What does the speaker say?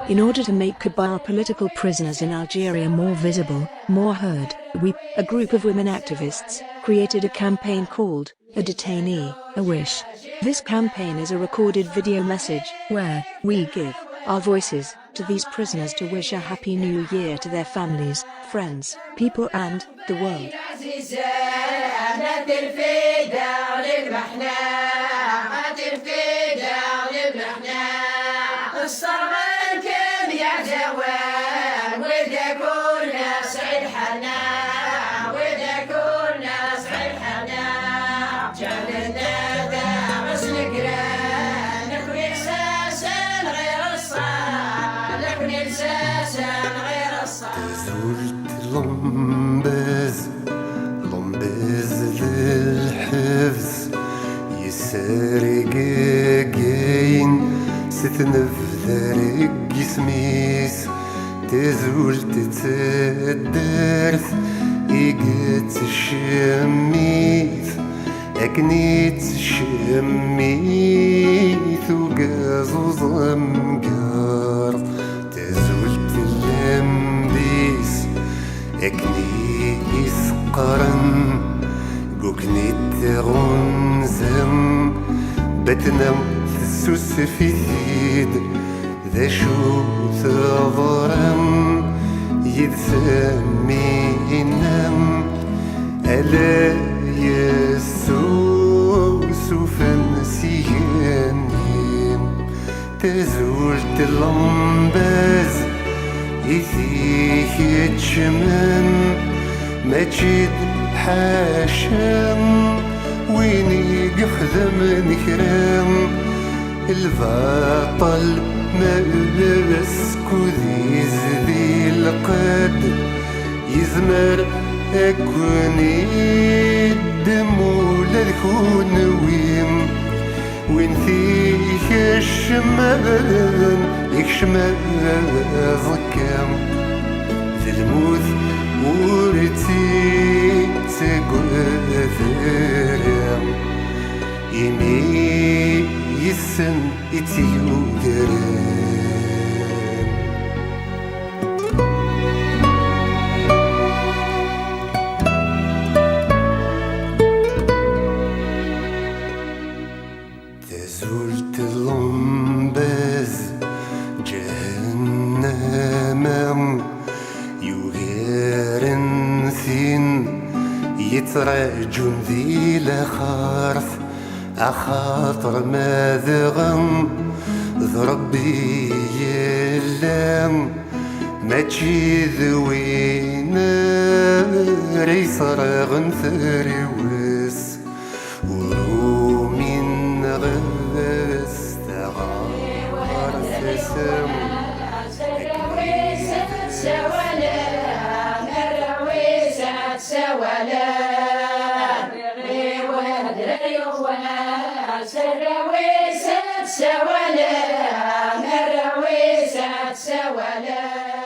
In order to make Kabyle political prisoners in Algeria more visible, more heard, we, a group of women activists, created a campaign called A Detainee, A Wish. This campaign is a recorded video message where we give our voices to these prisoners to wish a happy new year to their families, friends, people and the world. زلت لمباز للحفظ يسارق جاين ستنفذر جسميس تزولت تدرث إيجات الشميت أكنيت الشميت وقازو زمجار تزولت اللمبيس أكنيس قرن قوكنيت غنزم بتنم تسوس في ثيد ذا شو تظرم يدسمينم ألا يسوس فنسيانيم تزولت اللمباز يثيك يتشمن ما تشد حاشم ويني يخدم نكرم البطل ما بسكوذي زدي القد يزمر أكوني الدم ولا الكون وين فيك الشمان يكشمال ضكام ذي الموت ورتي تقوثرام يمي يسن اتيودرام تزولت اللمباز جهنم يغيرن ثين يتراجون ذي لخارف أخاطر ماذغم ذربي يلام ما تشي ذوينا ريصرغن ثريوس ورومين غاس تغار سسم سوالا